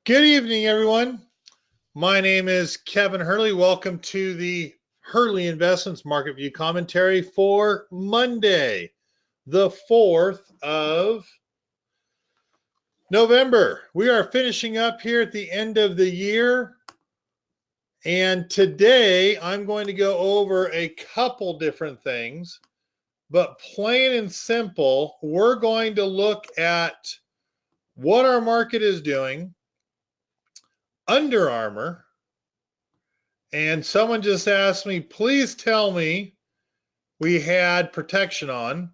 Good evening, everyone. My name is Kevin Hurley. Welcome to the Hurley Investments Market View Commentary for Monday, the 4th of November. We are finishing up here at the end of the year. And today I'm going to go over a couple different things, but plain and simple, we're going to look at what our market is doing, Under Armour, and someone just asked me, please tell me we had protection on.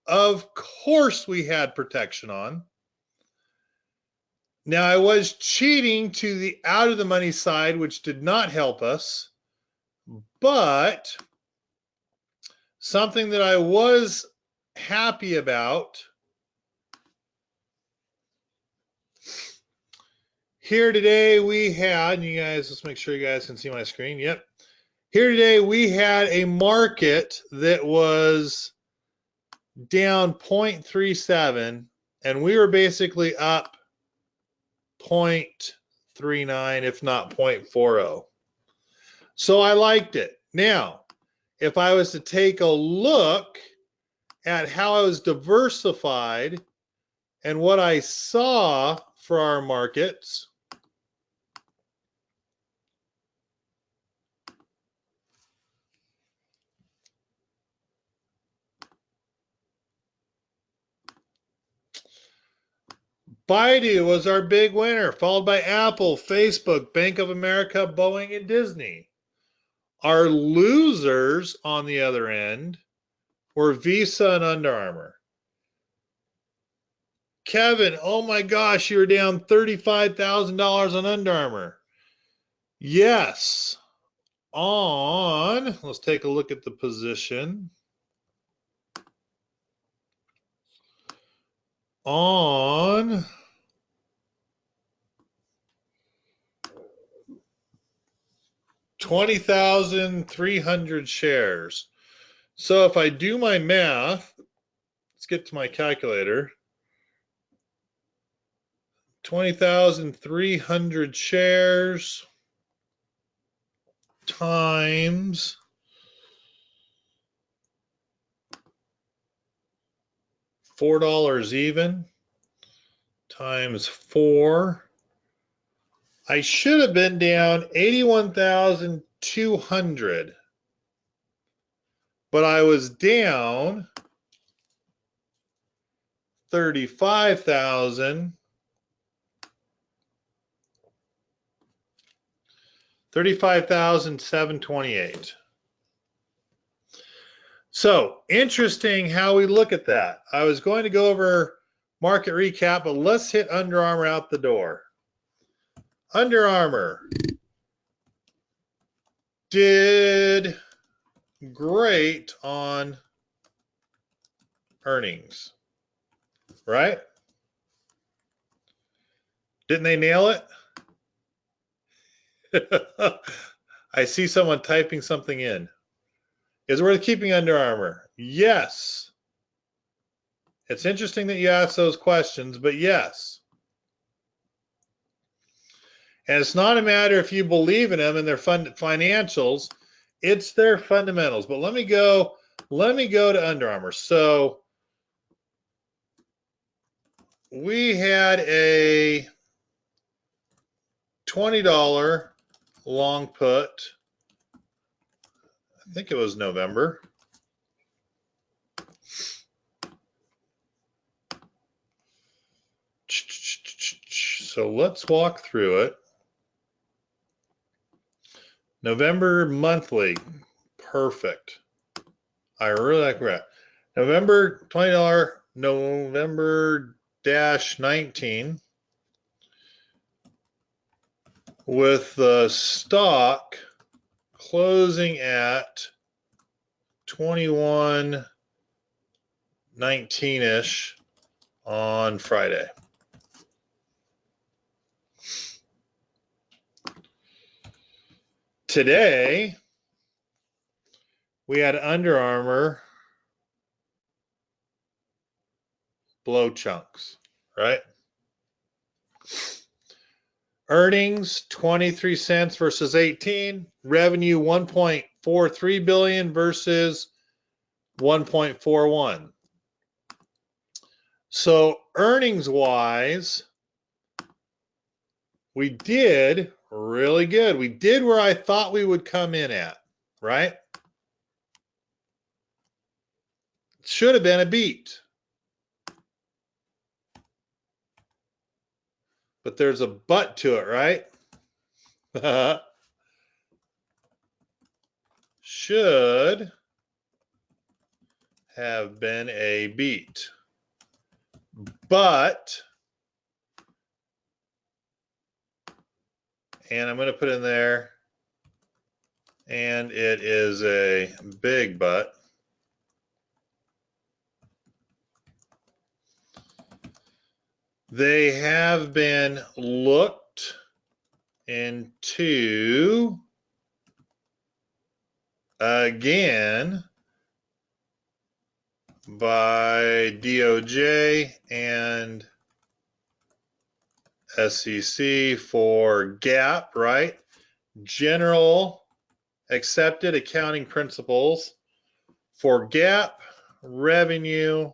Of course we had protection on. Now I was cheating to the out of the money side, which did not help us, but something that I was happy about here today we had, and you guys, let's make sure you guys can see my screen. Yep. Here today we had a market that was down 0.37 and we were basically up 0.39, if not 0.40. So I liked it. Now, if I was to take a look at how I was diversified and what I saw for our markets, Baidu was our big winner, followed by Apple, Facebook, Bank of America, Boeing, and Disney. Our losers on the other end were Visa and Under Armour. Kevin, oh my gosh, you were down $35,000 on Under Armour. Yes. Let's take a look at the position. On 20,300 shares. So if I do my math, let's get to my calculator. 20,300 shares times $4 even times 4. I should have been down 81,200, but I was down 35,000. 35,728. So interesting how we look at that. I was going to go over market recap, but let's hit Under Armour out the door. Under Armour did great on earnings, right? Didn't they nail it? I see someone typing something in. Is it worth keeping Under Armour? Yes. It's interesting that you ask those questions, but yes. And it's not a matter if you believe in them and their financials, it's their fundamentals. But let me go to Under Armour. So we had a $20 long put. I think it was November. So let's walk through it. November monthly, perfect. I really like that. November $20, November-19, with the stock closing at 21.19-ish on Friday. Today, we had Under Armour blow chunks, right? Earnings 23 cents versus 18. Revenue 1.43 billion versus 1.41. So earnings wise, we did really good. We did where I thought we would come in at, right? Should have been a beat. But there's a but to it, right? Should have been a beat. But, and I'm going to put in there, and it is a big but. They have been looked into again by DOJ and SEC for GAAP, right? General accepted accounting principles for GAAP revenue.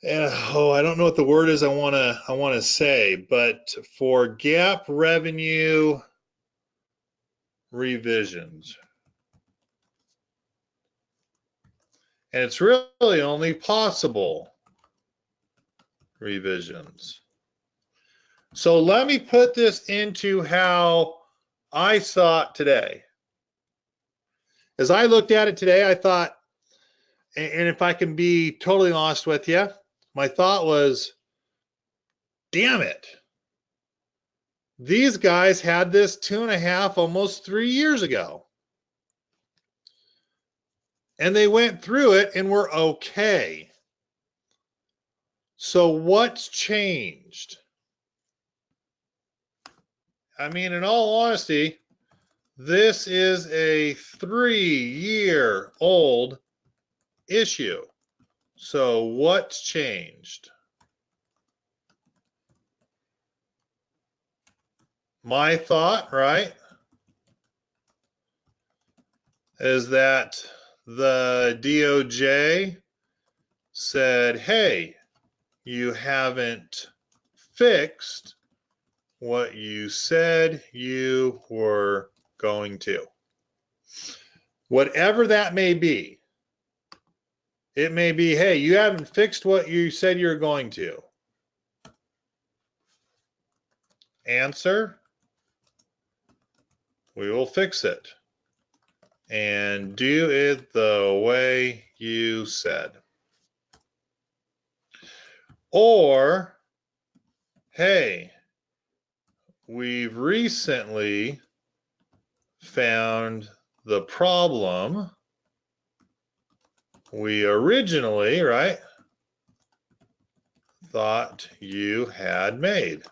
And I don't know what the word is I want to say, but for GAAP revenue revisions. And it's really only possible revisions. So let me put this into how I saw it today. As I looked at it today, I thought, and if I can be totally honest with you, my thought was, damn it. These guys had this 2.5, almost 3 years ago. And they went through it and were okay. So what's changed? I mean, in all honesty, this is a 3-year-old issue. So what's changed? My thought, right, is that the DOJ said, hey, you haven't fixed what you said you were going to. Whatever that may be. It may be, hey, you haven't fixed what you said you're going to. Answer, we will fix it. And do it the way you said. Or, hey, we've recently found the problem we originally, right, thought you had made.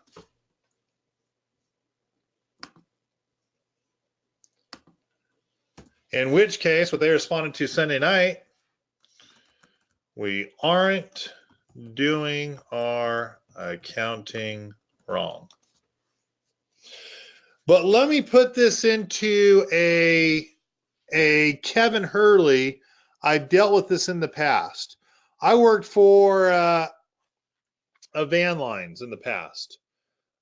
In which case, what they responded to Sunday night, we aren't doing our accounting wrong. But let me put this into a Kevin Hurley. I've dealt with this in the past. I worked for a van lines in the past.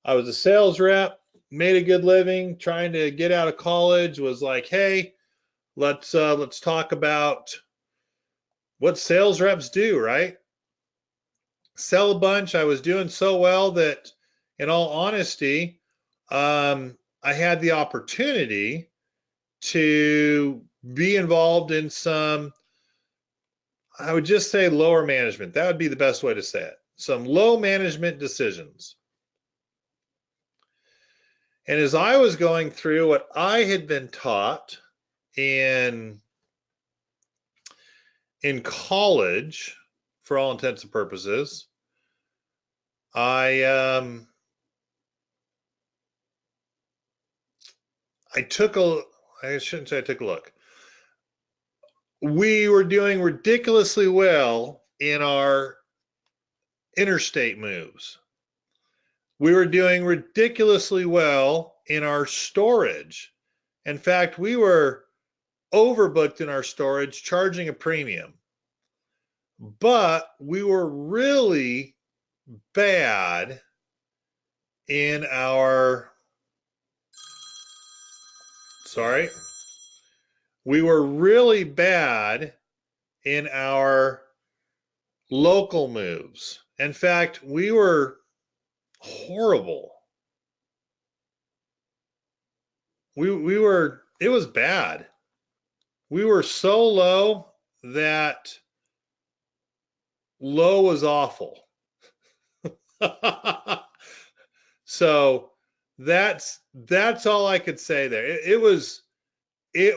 I was a sales rep, made a good living, trying to get out of college, was like, hey, let's talk about what sales reps do, right? Sell a bunch. I was doing so well that, in all honesty, I had the opportunity to be involved in some, I would just say lower management. That would be the best way to say it. Some low management decisions. And as I was going through what I had been taught in college, for all intents and purposes, I took a, I shouldn't say I took a look. We were doing ridiculously well in our interstate moves, We were doing ridiculously well in our storage. In fact, we were overbooked in our storage, charging a premium. But we were really bad in our, we were really bad in our local moves. In fact, we were horrible. It was bad. We were so low that low was awful. So that's all I could say there. It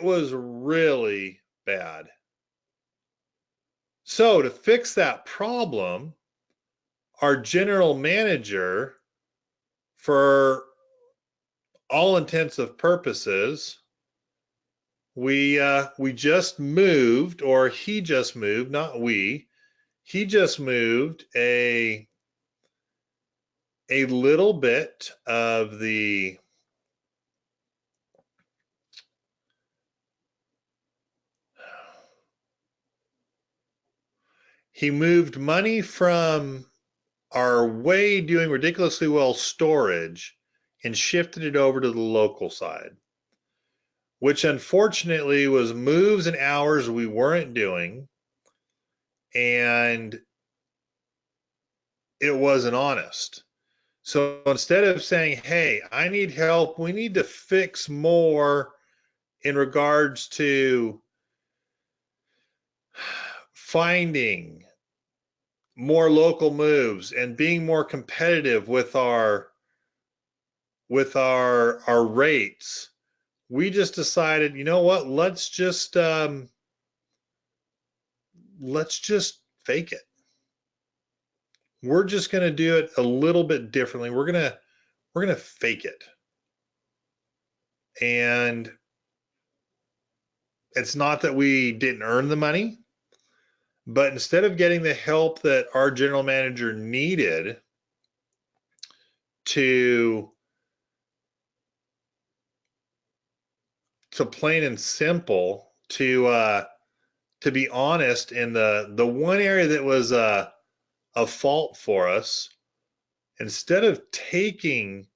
was really bad. So to fix that problem, our general manager, for all intents purposes, we just moved, or he just moved, not we. He just moved a little bit of the he moved money from our way doing ridiculously well storage and shifted it over to the local side, which unfortunately was moves and hours we weren't doing, and it wasn't honest. So instead of saying, hey, I need help, we need to fix more in regards to finding more local moves and being more competitive with our rates, we just decided, you know what, let's just fake it. We're just going to do it a little bit differently. We're going to fake it. And it's not that we didn't earn the money, but instead of getting the help that our general manager needed to plain and simple, to be honest, in the one area that was a fault for us, instead of taking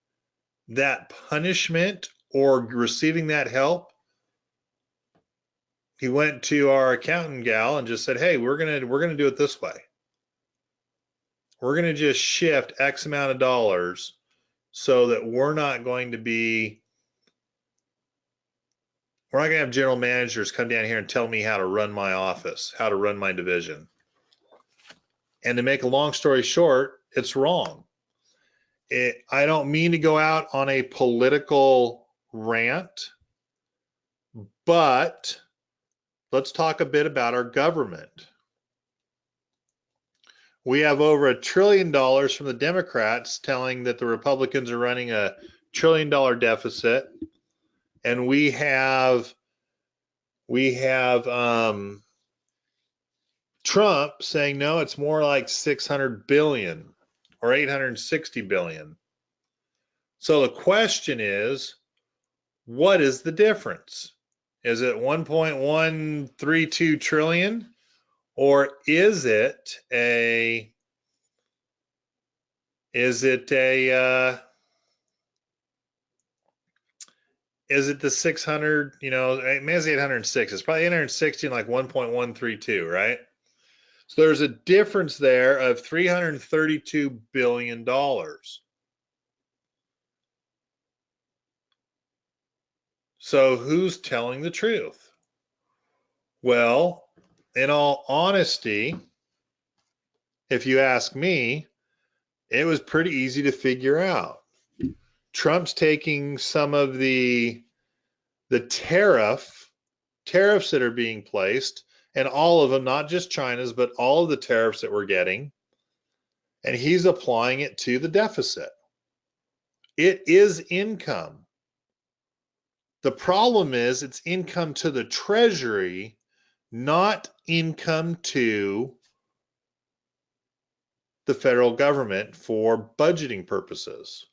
that punishment or receiving that help, he went to our accountant gal and just said, hey, we're gonna do it this way. We're gonna just shift X amount of dollars so that we're not going to have general managers come down here and tell me how to run my office, how to run my division. And to make a long story short, it's wrong. I don't mean to go out on a political rant, but let's talk a bit about our government. We have over $1 trillion from the Democrats telling that the Republicans are running a $1 trillion deficit, and we have Trump saying no, it's more like 600 billion or 860 billion. So the question is, what is the difference? Is it 1.132 trillion, or is it the 600, maybe it's 806. It's probably 860 and like 1.132, right? So there's a difference there of $332 billion. So who's telling the truth? Well, in all honesty, if you ask me, it was pretty easy to figure out. Trump's taking some of the tariffs that are being placed, and all of them, not just China's, but all of the tariffs that we're getting, and he's applying it to the deficit. It is income. The problem is it's income to the Treasury, not income to the federal government for budgeting purposes.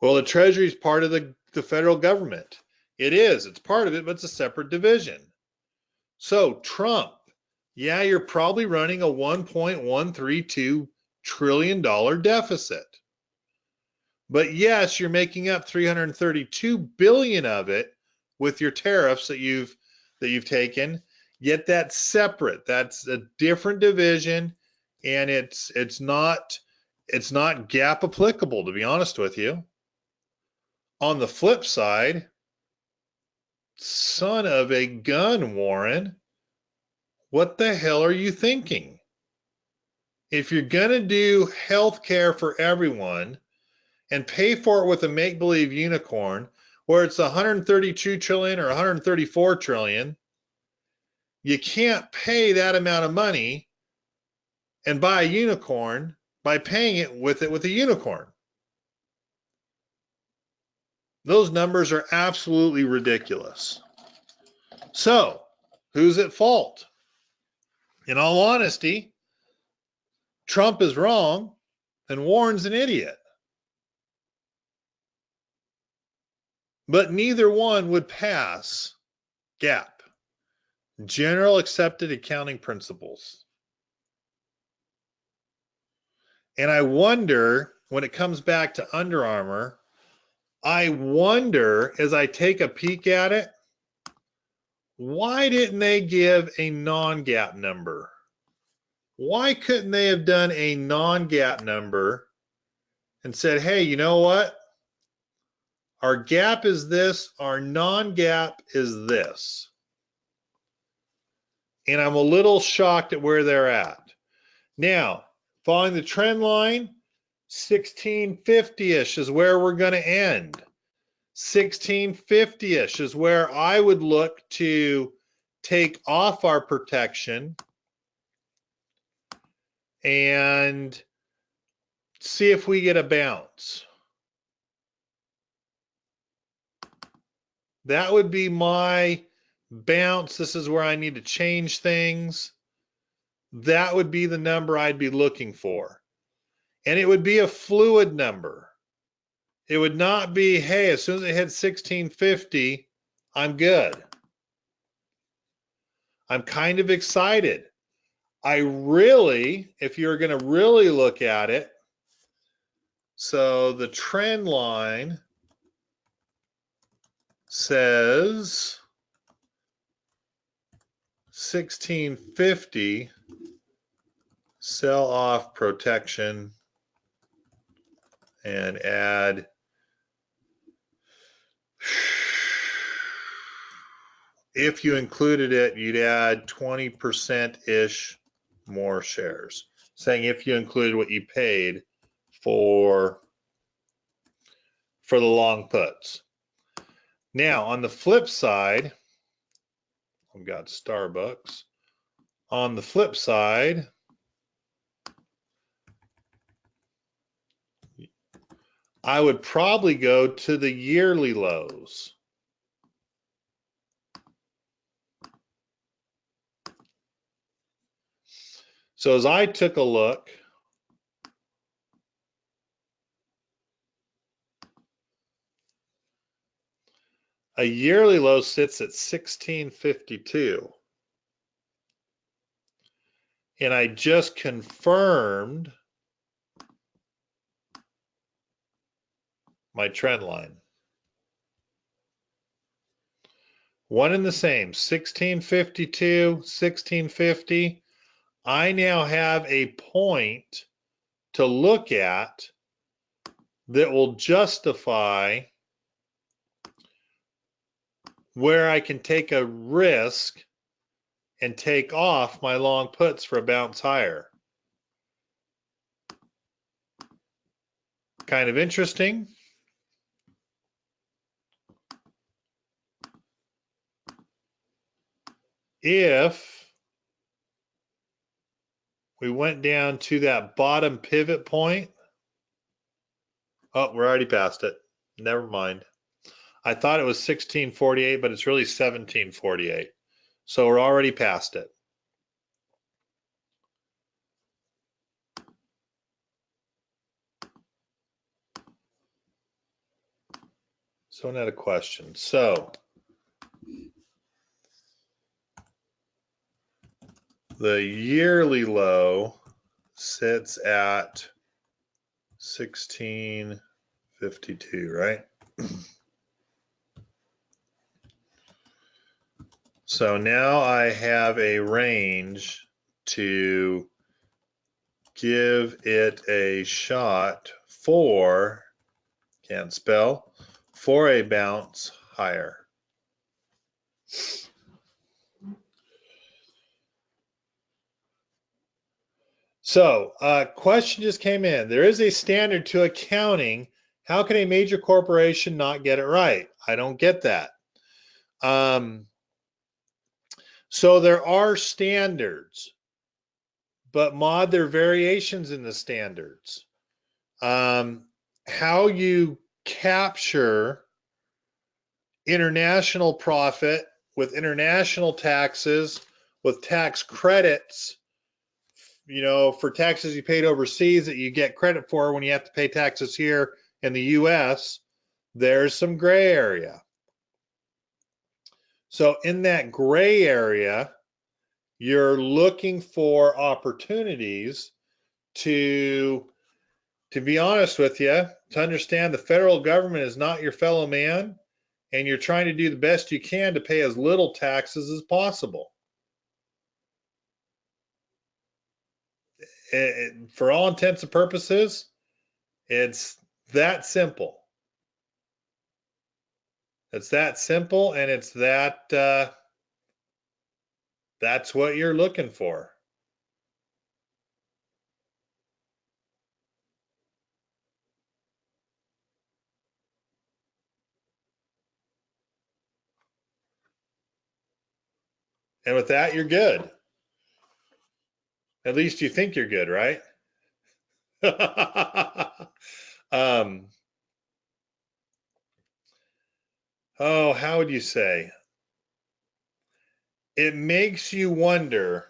Well, the Treasury is part of the federal government. It is. It's part of it, but it's a separate division. So Trump, yeah, you're probably running a $1.132 trillion deficit. But yes, you're making up 332 billion of it with your tariffs that you've taken. Yet that's separate. That's a different division, and it's not GAAP applicable, to be honest with you. On the flip side, son of a gun, Warren, what the hell are you thinking? If you're going to do health care for everyone and pay for it with a make-believe unicorn where it's 132 trillion or 134 trillion, you can't pay that amount of money and buy a unicorn by paying it with a unicorn. Those numbers are absolutely ridiculous. So, who's at fault? In all honesty, Trump is wrong and Warren's an idiot. But neither one would pass GAAP, General Accepted Accounting Principles. And I wonder, when it comes back to Under Armour, I wonder, as I take a peek at it, why didn't they give a non-GAAP number? Why couldn't they have done a non-GAAP number and said, hey, you know what? Our GAAP is this, our non-GAAP is this. And I'm a little shocked at where they're at. Now, following the trend line, 1650-ish is where we're going to end. 1650-ish is where I would look to take off our protection and see if we get a bounce. That would be my bounce. This is where I need to change things. That would be the number I'd be looking for. And it would be a fluid number. It would not be, hey, as soon as it hits 1650, I'm good. I'm kind of excited. I really, if you're going to really look at it, so the trend line says 1650, sell off protection and add if you included it, you'd add 20%-ish more shares. Saying if you included what you paid for the long puts. Now, on the flip side, I've got Starbucks. On the flip side, I would probably go to the yearly lows. So as I took a look, a yearly low sits at 1652. And I just confirmed my trend line. One and the same, 1652, 1650. I now have a point to look at that will justify where I can take a risk and take off my long puts for a bounce higher. Kind of interesting. If we went down to that bottom pivot point, oh, we're already past it. Never mind. I thought it was 1648, but it's really 1748. So we're already past it. Someone had a question. So the yearly low sits at 1652, right? So now I have a range to give it a shot for, can't spell, for a bounce higher. So, question just came in. There is a standard to accounting. How can a major corporation not get it right? I don't get that. So there are standards, but Maud, there are variations in the standards. How you capture international profit with international taxes, with tax credits, you know, for taxes you paid overseas that you get credit for when you have to pay taxes here in the US, there's some gray area. So in that gray area, you're looking for opportunities to be honest with you, to understand the federal government is not your fellow man, and you're trying to do the best you can to pay as little taxes as possible. For all intents and purposes, it's that simple. It's that simple, and it's that that's what you're looking for. And with that, you're good. At least you think you're good, right? Oh, how would you say? It makes you wonder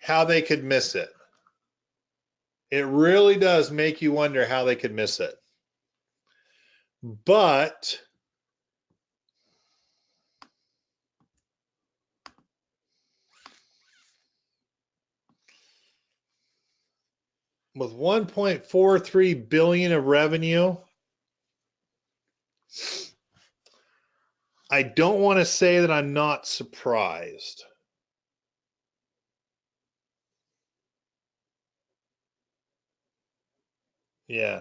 how they could miss it. It really does make you wonder how they could miss it. But with 1.43 billion of revenue, I don't want to say that I'm not surprised. Yeah.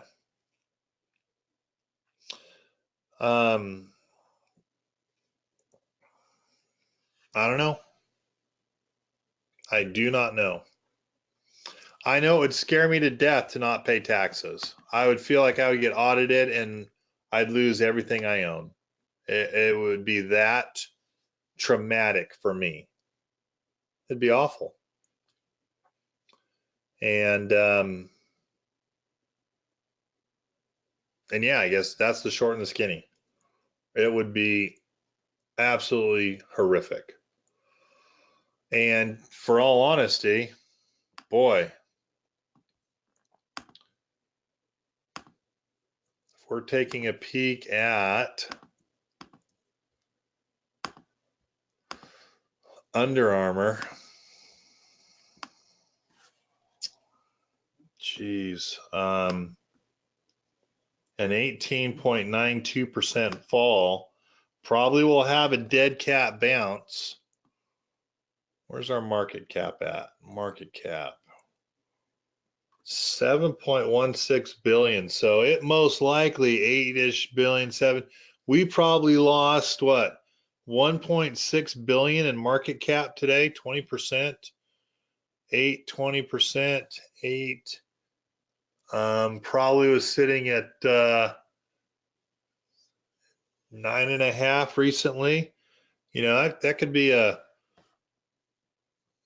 I don't know. I do not know. I know it would scare me to death to not pay taxes. I would feel like I would get audited and I'd lose everything I own. It would be that traumatic for me. It'd be awful. And yeah, I guess that's the short and the skinny. It would be absolutely horrific. And for all honesty, boy, if we're taking a peek at Under Armour, geez, an 18.92% fall probably will have a dead cat bounce. Where's our market cap at? Market cap 7.16 billion. So it most likely 8-ish billion, 7. We probably lost what? 1.6 billion in market cap today, 20%, 8, 20%, 8. Probably was sitting at 9.5 recently. You know, that could be a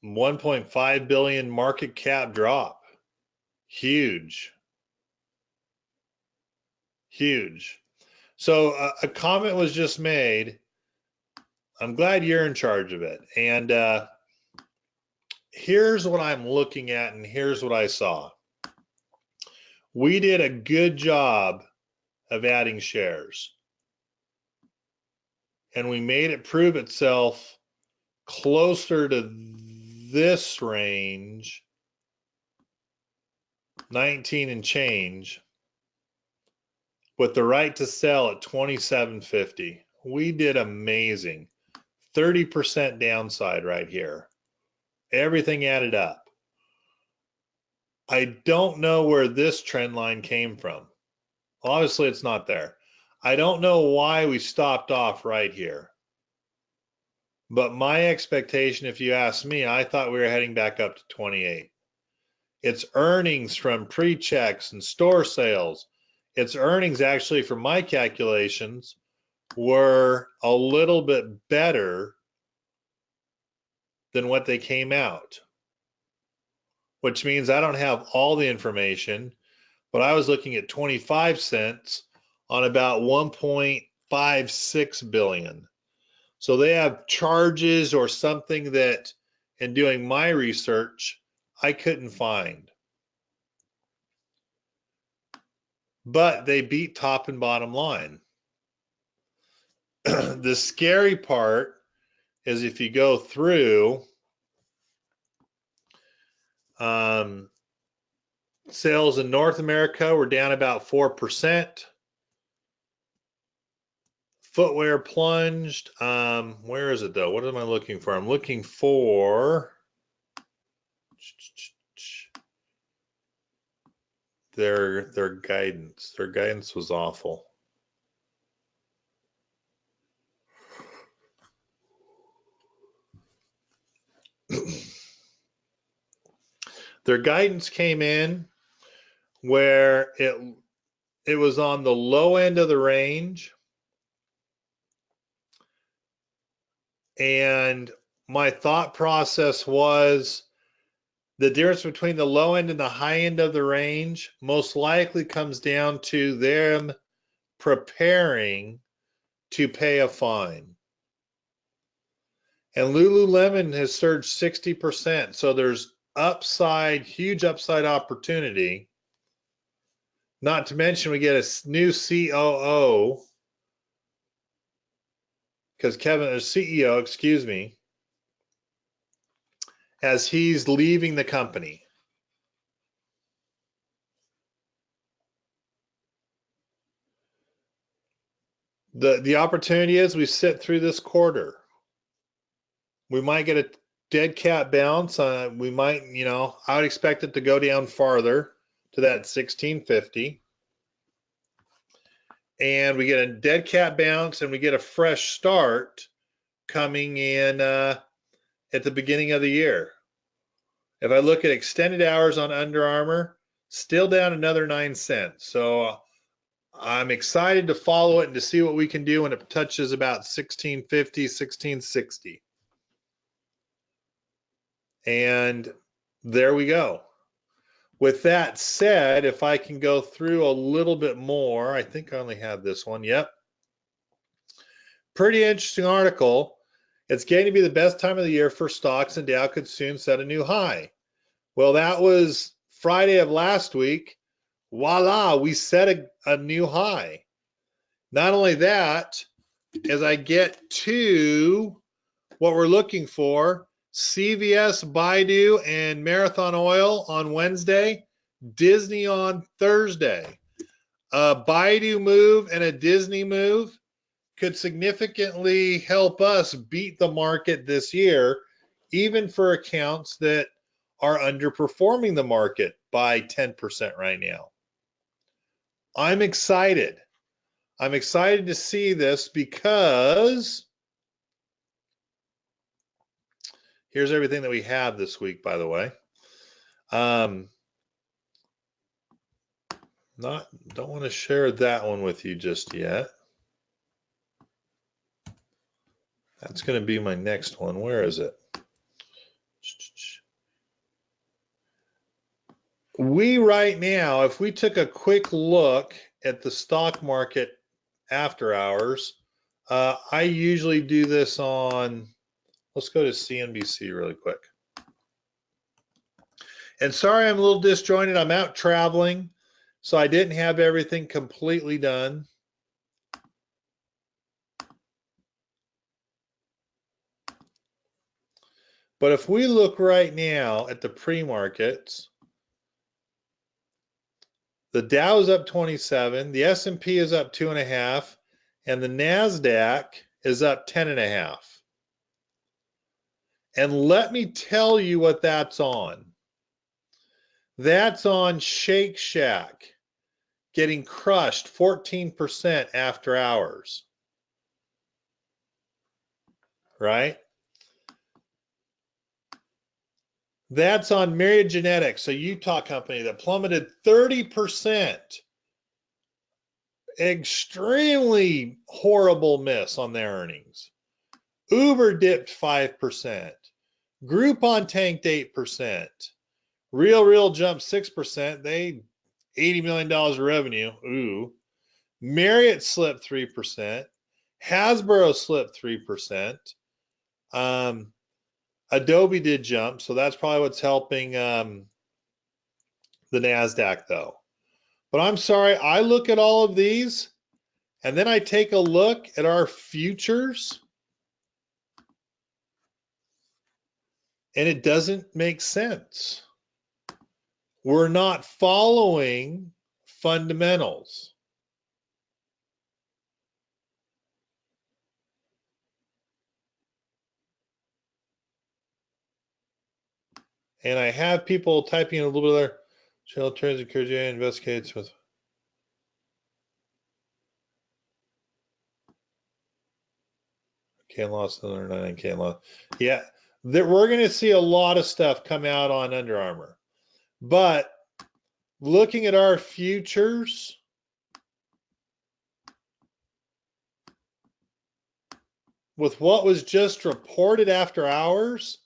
1.5 billion market cap drop. Huge. Huge. So a comment was just made. I'm glad you're in charge of it. And here's what I'm looking at, and here's what I saw. We did a good job of adding shares. and we made it prove itself closer to this range, 19 and change, with the right to sell at 27.50. We did amazing. 30% downside right here. Everything added up. I don't know where this trend line came from. Obviously, it's not there. I don't know why we stopped off right here. But my expectation, if you ask me, I thought we were heading back up to 28. Its earnings from pre-checks and store sales, its earnings actually from my calculations were a little bit better than what they came out, which means I don't have all the information, but I was looking at 25 cents on about 1.56 billion. So they have charges or something that in doing my research, I couldn't find. But they beat top and bottom line. The scary part is if you go through sales in North America were down about 4%. Footwear plunged. Where is it though? What am I looking for? I'm looking for their guidance. Their guidance was awful. Their guidance came in where it was on the low end of the range, and my thought process was the difference between the low end and the high end of the range most likely comes down to them preparing to pay a fine. And Lululemon has surged 60%, so there's upside, huge upside opportunity. Not to mention we get a new COO, because Kevin, or CEO, excuse me, as he's leaving the company. The opportunity is we sit through this quarter. We might get a dead cat bounce. We might, I would expect it to go down farther to that 1650. And we get a dead cat bounce and we get a fresh start coming in at the beginning of the year. If I look at extended hours on Under Armour, still down another 9 cents. So I'm excited to follow it and to see what we can do when it touches about 1650, 1660. And there we go. With that said, if I can go through a little bit more, I think I only have this one. Yep. Pretty interesting article. It's going to be the best time of the year for stocks, and Dow could soon set a new high. Well, that was Friday of last week. Voila, we set a new high. Not only that, as I get to what we're looking for, CVS, Baidu, and Marathon Oil on Wednesday, Disney on Thursday. A Baidu move and a Disney move could significantly help us beat the market this year, even for accounts that are underperforming the market by 10% right now. I'm excited. I'm excited to see this because here's everything that we have this week, by the way. Don't want to share that one with you just yet. That's going to be my next one. Where is it? We right now, if we took a quick look at the stock market after hours, I usually do this on, let's go to CNBC really quick. And sorry, I'm a little disjointed. I'm out traveling, so I didn't have everything completely done. But if we look right now at the pre-markets, the Dow is up 27, the S&P is up 2.5, and the NASDAQ is up 10.5. And let me tell you what that's on. That's on Shake Shack getting crushed 14% after hours, right? That's on Myriad Genetics, a Utah company that plummeted 30%. Extremely horrible miss on their earnings. Uber dipped 5%. Groupon tanked 8%. Real jumped 6%. They $80 million of revenue. Ooh. Marriott slipped 3%. Hasbro slipped 3%. Adobe did jump, so that's probably what's helping the NASDAQ though. But I'm sorry, I look at all of these and then I take a look at our futures and it doesn't make sense. We're not following fundamentals. And I have people typing in a little bit there. Shell trades encourage you investigates with. K loss, another 9K loss. Yeah, we're going to see a lot of stuff come out on Under Armour. But looking at our futures, with what was just reported after hours,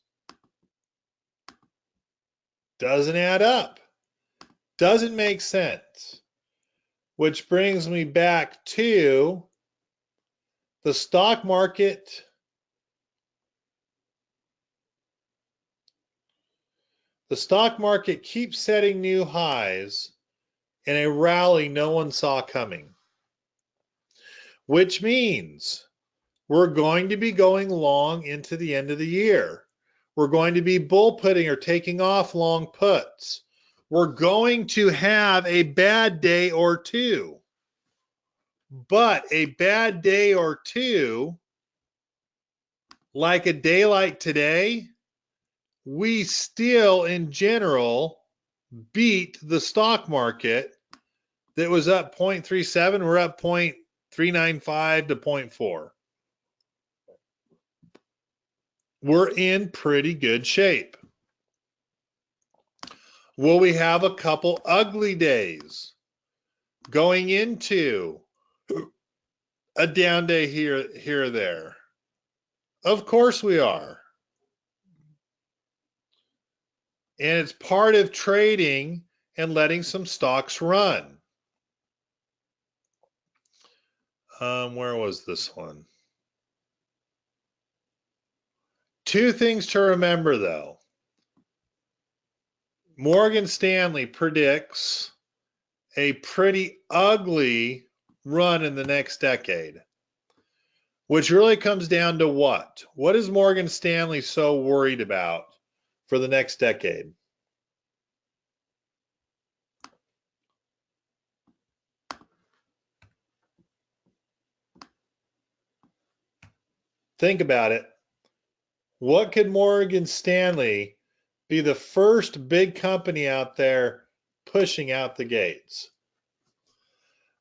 doesn't add up. Doesn't make sense. Which brings me back to the stock market. The stock market keeps setting new highs in a rally no one saw coming. Which means we're going to be going long into the end of the year. We're going to be bull putting or taking off long puts. We're going to have a bad day or two. But a bad day or two, like a day like today, we still in general beat the stock market that was up 0.37. We're up 0.395 to 0.4. We're in pretty good shape. Will we have a couple ugly days going into a down day here or there? Of course we are. And it's part of trading and letting some stocks run. Where was this one? Two things to remember though. Morgan Stanley predicts a pretty ugly run in the next decade, which really comes down to what? What is Morgan Stanley so worried about for the next decade? Think about it. What could Morgan Stanley be the first big company out there pushing out the gates?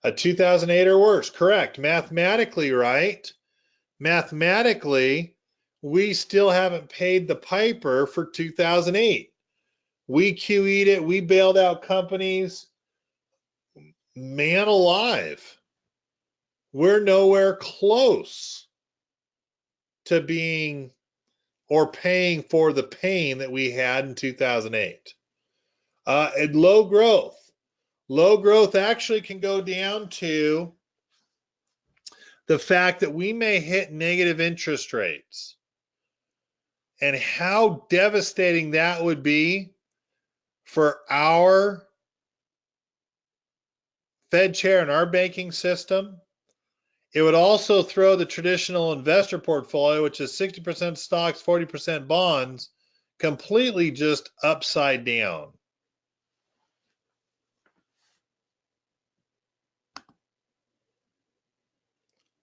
A 2008 or worse, correct. Mathematically, right? Mathematically, we still haven't paid the piper for 2008. We QE'd it, we bailed out companies. Man alive. We're nowhere close to being or paying for the pain that we had in 2008. And low growth. Low growth actually can go down to the fact that we may hit negative interest rates. And how devastating that would be for our Fed chair and our banking system. It would also throw the traditional investor portfolio, which is 60% stocks, 40% bonds, completely just upside down.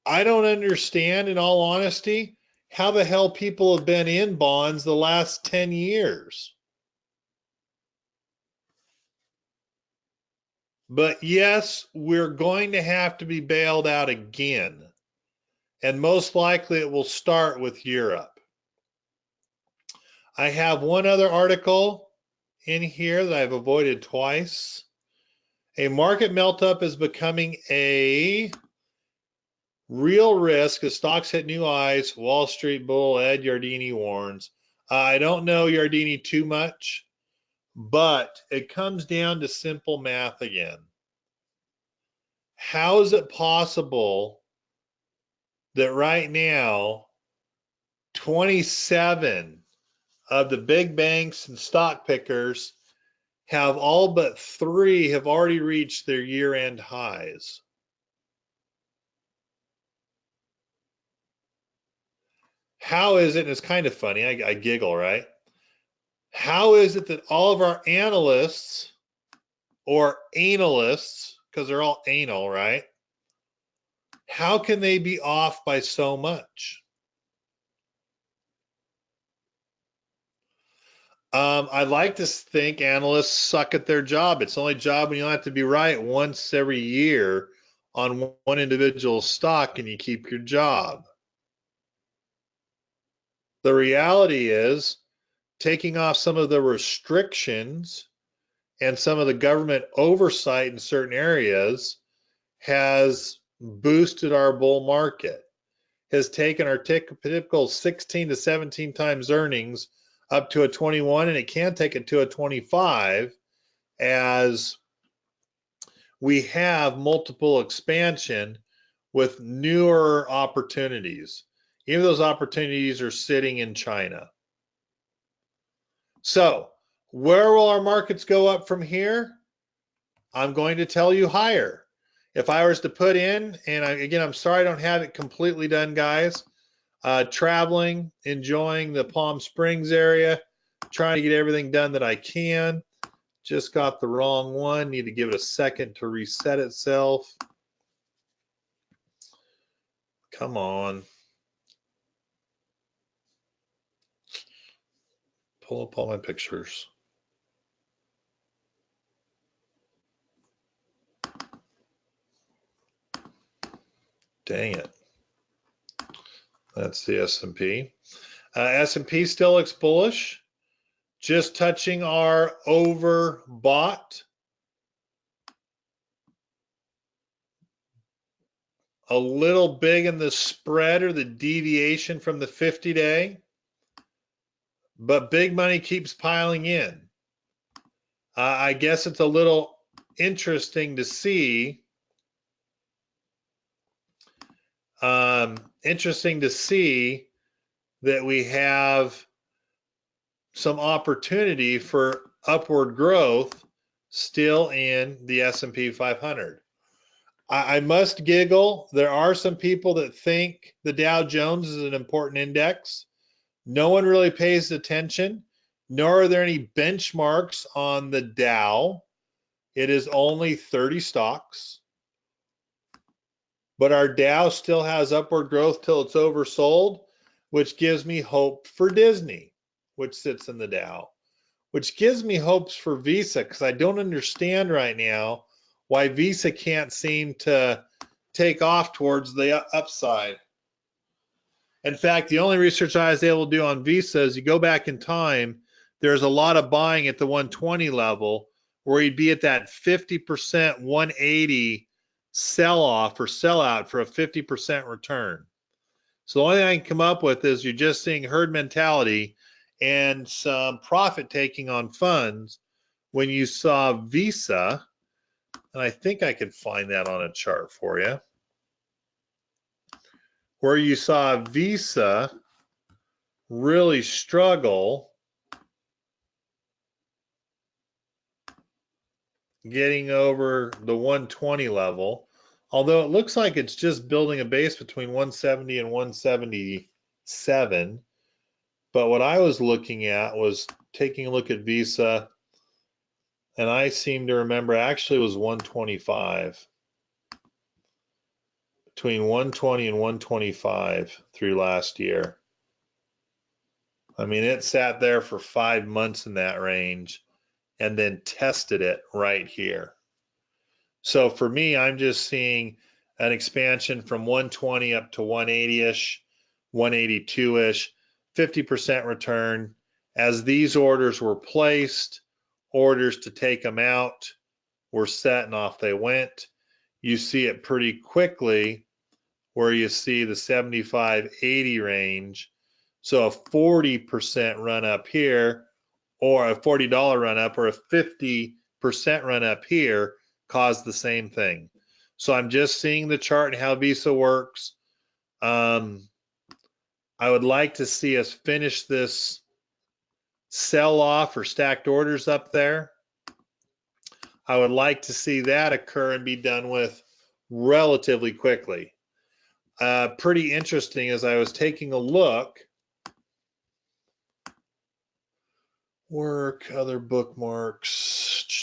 I don't understand, in all honesty, how the hell people have been in bonds the last 10 years. But yes, we're going to have to be bailed out again. And most likely it will start with Europe. I have one other article in here that I've avoided twice. A market melt-up is becoming a real risk as stocks hit new highs. Wall Street bull Ed Yardeni warns. I don't know Yardeni too much, but it comes down to simple math again. How is it possible that right now 27 of the big banks and stock pickers have all but 3 have already reached their year-end highs? How is it, and it's kind of funny, I giggle, right? How is it that all of our analysts or analists, because they're all anal, right? How can they be off by so much? I like to think analysts suck at their job. It's the only job when you don't have to be right once every year on one individual stock and you keep your job. The reality is, taking off some of the restrictions and some of the government oversight in certain areas has boosted our bull market, has taken our typical 16 to 17 times earnings up to a 21, and it can take it to a 25 as we have multiple expansion with newer opportunities. Even those opportunities are sitting in China. So, where will our markets go up from here? I'm going to tell you higher. If I was to put in, and again, I'm sorry I don't have it completely done, guys. Traveling, enjoying the Palm Springs area, trying to get everything done that I can. Just got the wrong one. Need to give it a second to reset itself. Come on. Pull up all my pictures. Dang it. That's the S&P. S&P still looks bullish. Just touching our overbought. A little big in the spread or the deviation from the 50-day. But big money keeps piling in. I guess it's a little interesting to see. That we have some opportunity for upward growth still in the S&P 500. I must giggle. There are some people that think the Dow Jones is an important index. No one really pays attention, nor are there any benchmarks on the Dow. It is only 30 stocks. But our Dow still has upward growth till it's oversold, which gives me hope for Disney, which sits in the Dow, which gives me hopes for Visa, because I don't understand right now why Visa can't seem to take off towards the upside. In fact, the only research I was able to do on Visa is you go back in time, there's a lot of buying at the 120 level where you'd be at that 50%, 180 sell-off or sell-out for a 50% return. So the only thing I can come up with is you're just seeing herd mentality and some profit taking on funds when you saw Visa, and I think I could find that on a chart for you, where you saw Visa really struggle getting over the 120 level, although it looks like it's just building a base between 170 and 177. But what I was looking at was taking a look at Visa, and I seem to remember actually it was 125. Between 120 and 125 through last year. I mean, it sat there for 5 months in that range and then tested it right here. So for me, I'm just seeing an expansion from 120 up to 180-ish, 182-ish, 50% return. As these orders were placed, orders to take them out were set and off they went. You see it pretty quickly where you see the 75-80 range. So a 40% run up here, or a $40 run up, or a 50% run up here caused the same thing. So I'm just seeing the chart and how Visa works. I would like to see us finish this sell off or stacked orders up there. I would like to see that occur and be done with relatively quickly. Pretty interesting as I was taking a look. Work, other bookmarks.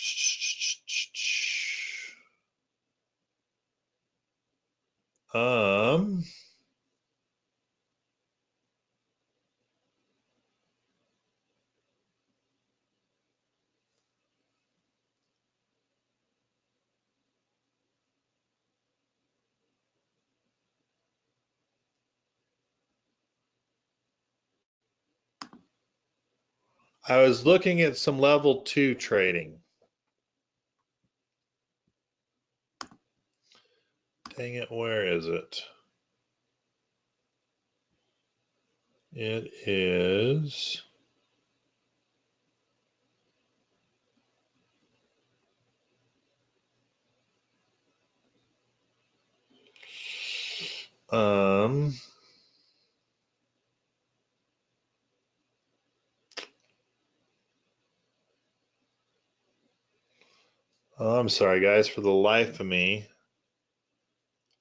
I was looking at some level 2 trading. Dang it, where is it? It is oh, I'm sorry guys, for the life of me.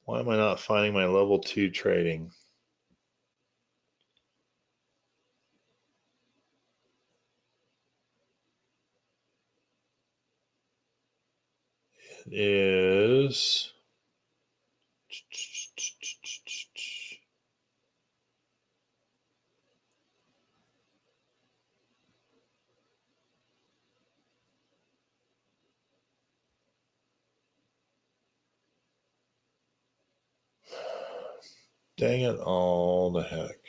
Why am I not finding my level 2 trading? It is dang it all the heck.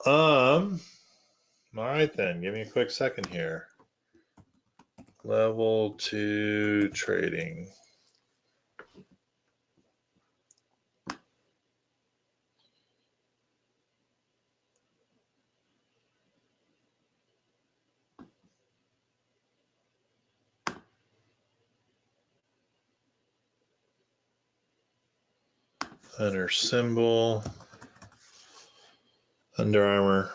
All right then, give me a quick second here. Level 2 trading. Under symbol, Under Armour.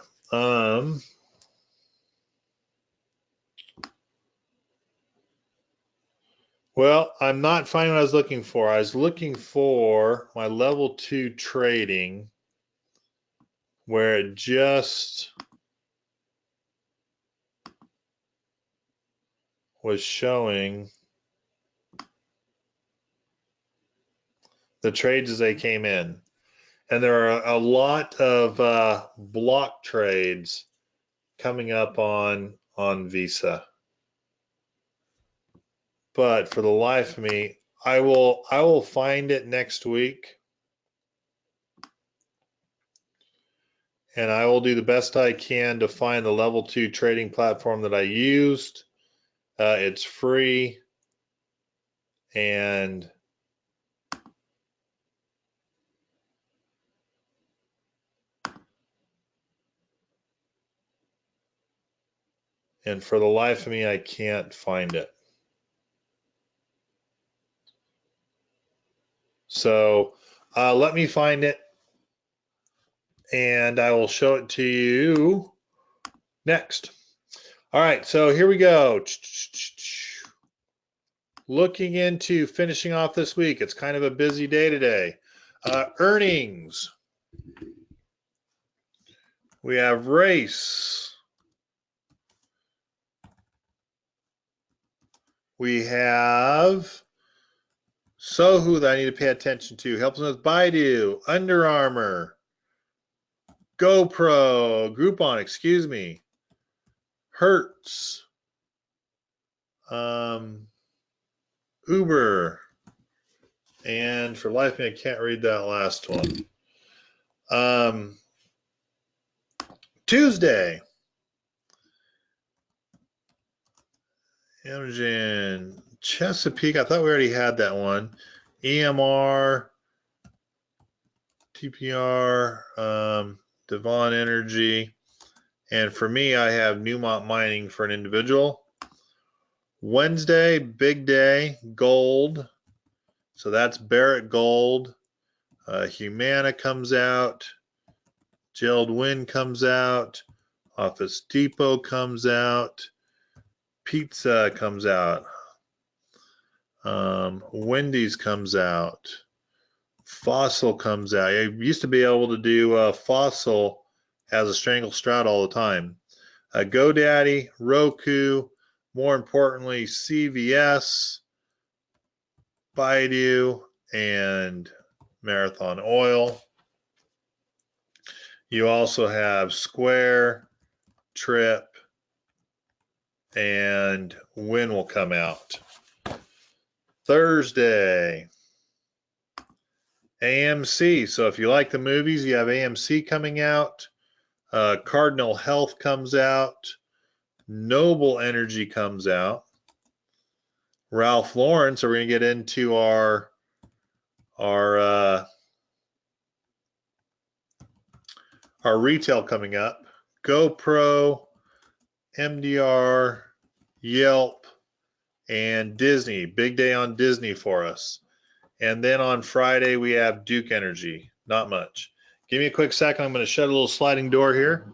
Well, I'm not finding what I was looking for. I was looking for my level 2 trading where it just was showing the trades as they came in. And there are a lot of block trades coming up on Visa. But for the life of me, I will find it next week. And I will do the best I can to find the level 2 trading platform that I used. It's free. And for the life of me, I can't find it. So let me find it, and I will show it to you next. All right, so here we go. Looking into finishing off this week. It's kind of a busy day today. Earnings. We have Race. We have Sohu that I need to pay attention to. Helps me with Baidu, Under Armour, GoPro, Groupon, excuse me, Hertz, Uber, and for life of me, I can't read that last one. Tuesday, Energen, Chesapeake. I thought we already had that one. EMR, TPR, Devon Energy. And for me, I have Newmont Mining for an individual. Wednesday, big day, gold. So that's Barrett Gold. Humana comes out. Gerald Wynn comes out. Office Depot comes out. Pizza comes out. Wendy's comes out. Fossil comes out. I used to be able to do Fossil as a strangle strat all the time. GoDaddy, Roku, more importantly, CVS, Baidu, and Marathon Oil. You also have Square, Trip, and Win will come out. Thursday, AMC. So if you like the movies, you have AMC coming out. Cardinal Health comes out. Noble Energy comes out. Ralph Lauren. So we're going to get into our retail coming up. GoPro, MDR, Yelp, and Disney. Big day on Disney for us. And then on Friday, we have Duke Energy. Not much. Give me a quick second. I'm going to shut a little sliding door here.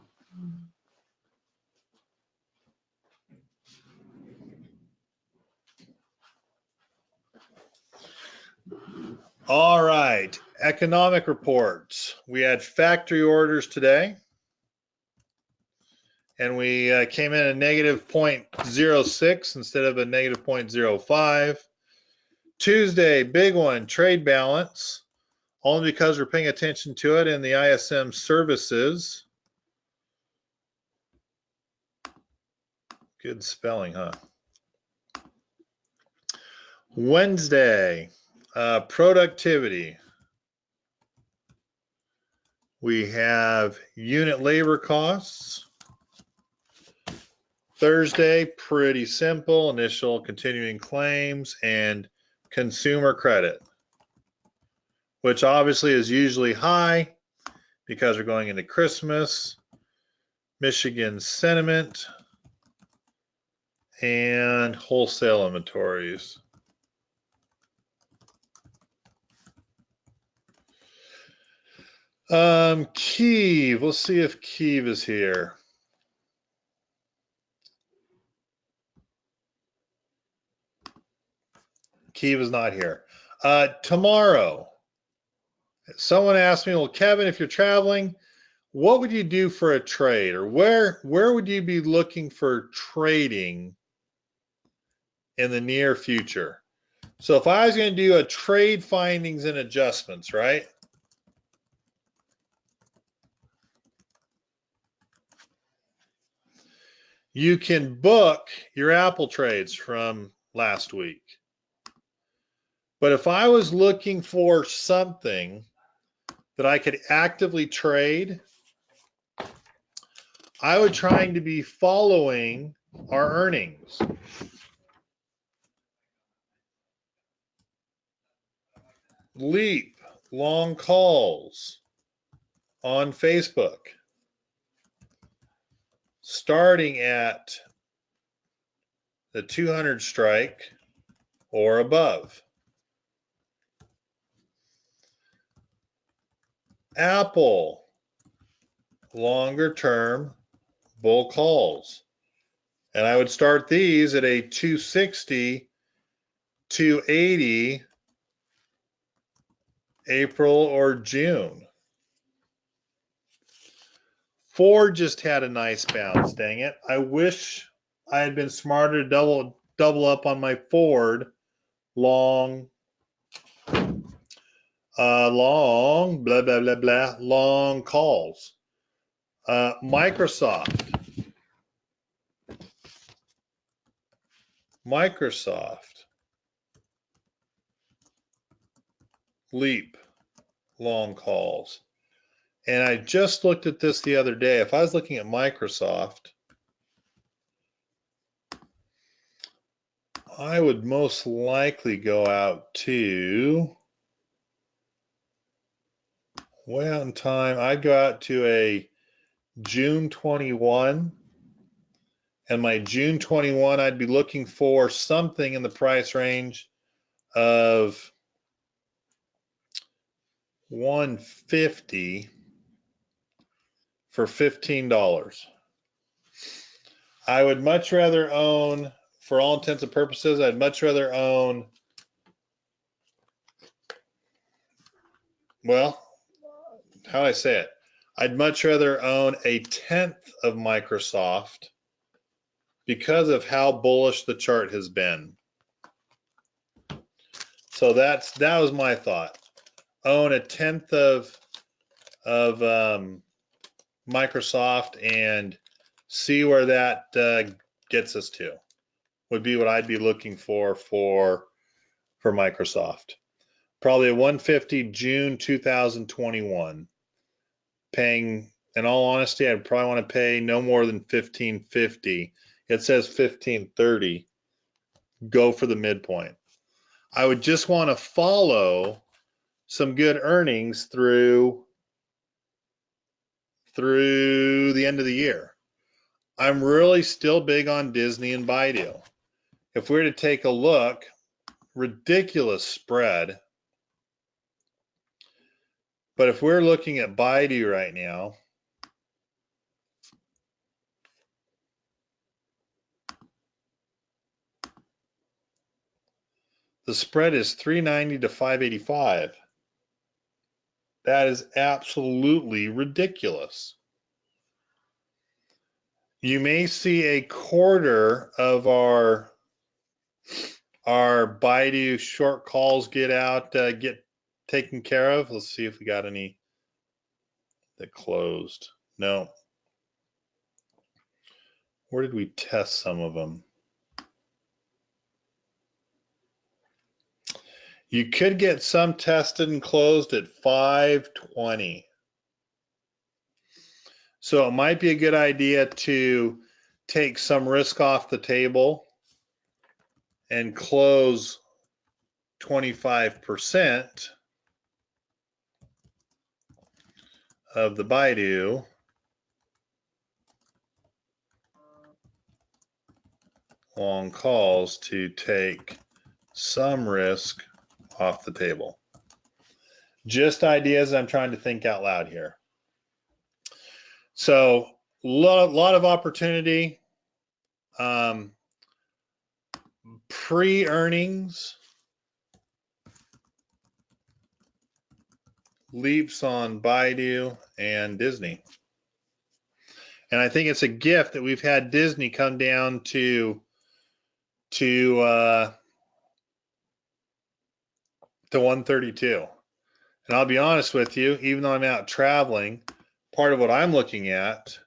All right. Economic reports. We had factory orders today. And we came in at negative 0.06 instead of a negative 0.05. Tuesday, big one, trade balance. Only because we're paying attention to it in the ISM services. Good spelling, huh? Wednesday, productivity. We have unit labor costs. Thursday, pretty simple, initial continuing claims and consumer credit, which obviously is usually high because we're going into Christmas. Michigan sentiment and wholesale inventories. Kyiv, let's see if Kyiv is here. Kyiv is not here. Tomorrow, someone asked me, well, Kevin, if you're traveling, what would you do for a trade, or where would you be looking for trading in the near future? So if I was going to do a trade findings and adjustments, right? You can book your Apple trades from last week. But if I was looking for something that I could actively trade, I would try to be following our earnings. Leap, long calls on Facebook, starting at the 200 strike or above. Apple, longer term bull calls, And I would start these at a 260, 280, April or June. Ford just had a nice bounce, dang it. I wish I had been smarter to double up on my Ford long, long, blah, blah, blah, blah, long calls. Microsoft. Leap, long calls. And I just looked at this the other day. If I was looking at Microsoft, I would most likely go out to, way out in time, I'd go out to a June 21. And my June 21, I'd be looking for something in the price range of 150 for $15. I would much rather own, for all intents and purposes, I'd much rather own, well, how do I say it? I'd much rather own a tenth of Microsoft because of how bullish the chart has been. So that was my thought. Own a tenth of Microsoft and see where that gets us to. Would be what I'd be looking for Microsoft. Probably a 150 June 2021. Paying, in all honesty, I'd probably want to pay no more than $15.50. It says $15.30. Go for the midpoint. I would just want to follow some good earnings through the end of the year. I'm really still big on Disney and Baidu. If we were to take a look, ridiculous spread. But if we're looking at Baidu right now, the spread is 390 to 585. That is absolutely ridiculous. You may see a quarter of our Baidu short calls get taken care of. Let's see if we got any that closed. No. Where did we test some of them? You could get some tested and closed at 520. So it might be a good idea to take some risk off the table and close 25% of the Baidu long calls to take some risk off the table. Just ideas I'm trying to think out loud here. So lot of opportunity. Pre-earnings leaps on Baidu and Disney. And I think it's a gift that we've had Disney come down to 132. And I'll be honest with you, even though I'm out traveling, part of what I'm looking at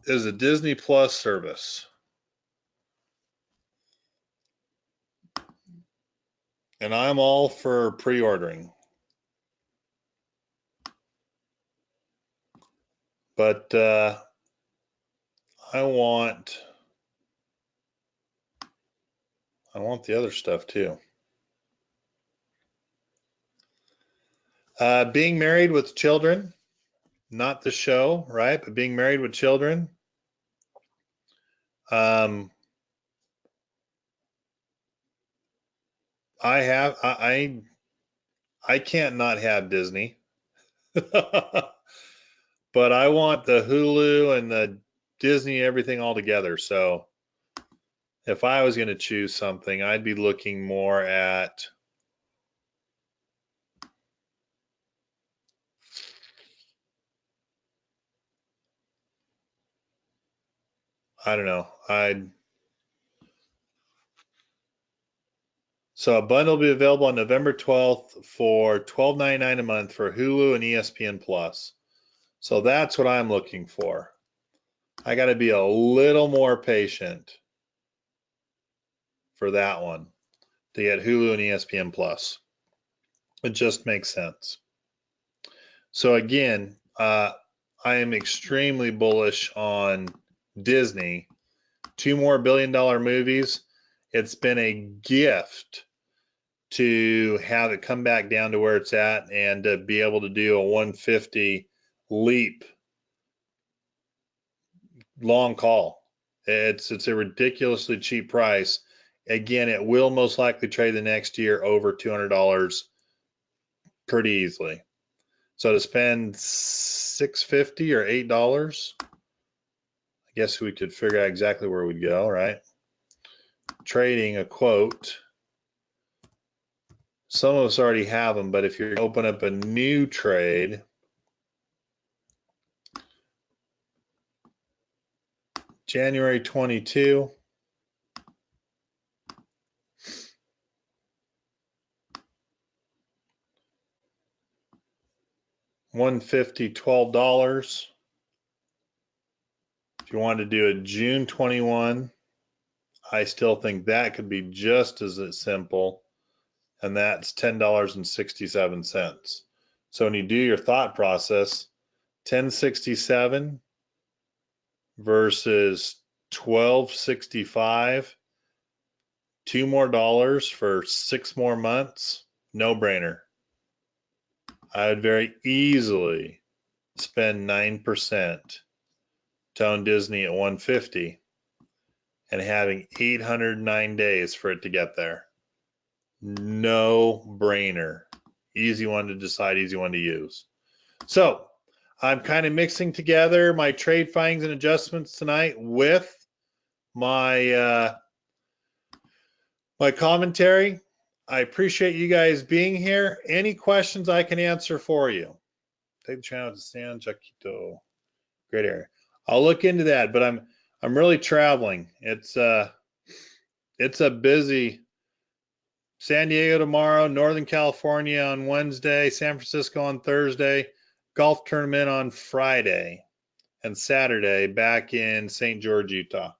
is a Disney Plus service. And I'm all for pre-ordering. But I want the other stuff too. Being married with children, not the show, right? But being married with children. I can't not have Disney. But I want the Hulu and the Disney and everything all together. So if I was going to choose something, I'd be looking more at, I don't know. So a bundle will be available on November 12th for $12.99 a month for Hulu and ESPN Plus. So that's what I'm looking for. I got to be a little more patient for that one to get Hulu and ESPN Plus. It just makes sense. So again, I am extremely bullish on Disney. 2 more billion-dollar movies. It's been a gift to have it come back down to where it's at and to be able to do a 150 leap long call. It's a ridiculously cheap price. Again, it will most likely trade the next year over $200 pretty easily. So to spend $6.50 or $8, I guess we could figure out exactly where we'd go, right? Trading a quote. Some of us already have them, but if you open up a new trade, January 22, $150, $12. If you want to do a June 21, I still think that could be just as simple, and that's $10.67. So when you do your thought process, $10.67 versus $12.65, $2 more for 6 more months, no brainer. I would very easily spend 9% to own Disney at 150 and having 809 days for it to get there. No brainer. Easy one to decide, easy one to use. So I'm kind of mixing together my trade findings and adjustments tonight with my my commentary. I appreciate you guys being here. Any questions I can answer for you? Take the channel to San Jacinto. Great area. I'll look into that, but I'm really traveling. It's a busy San Diego tomorrow, Northern California on Wednesday, San Francisco on Thursday, golf tournament on Friday, and Saturday back in St. George, Utah.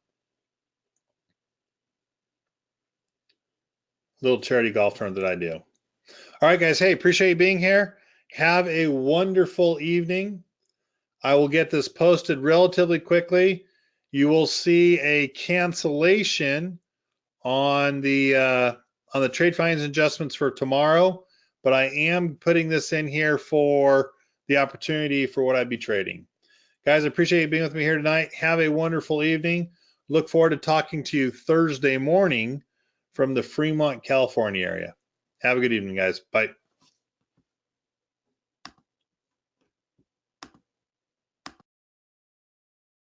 Little charity golf tournament that I do. All right, guys. Hey, appreciate you being here. Have a wonderful evening. I will get this posted relatively quickly. You will see a cancellation on the trade finds and adjustments for tomorrow, but I am putting this in here for the opportunity for what I'd be trading. Guys, I appreciate you being with me here tonight. Have a wonderful evening. Look forward to talking to you Thursday morning from the Fremont, California area. Have a good evening, guys. Bye.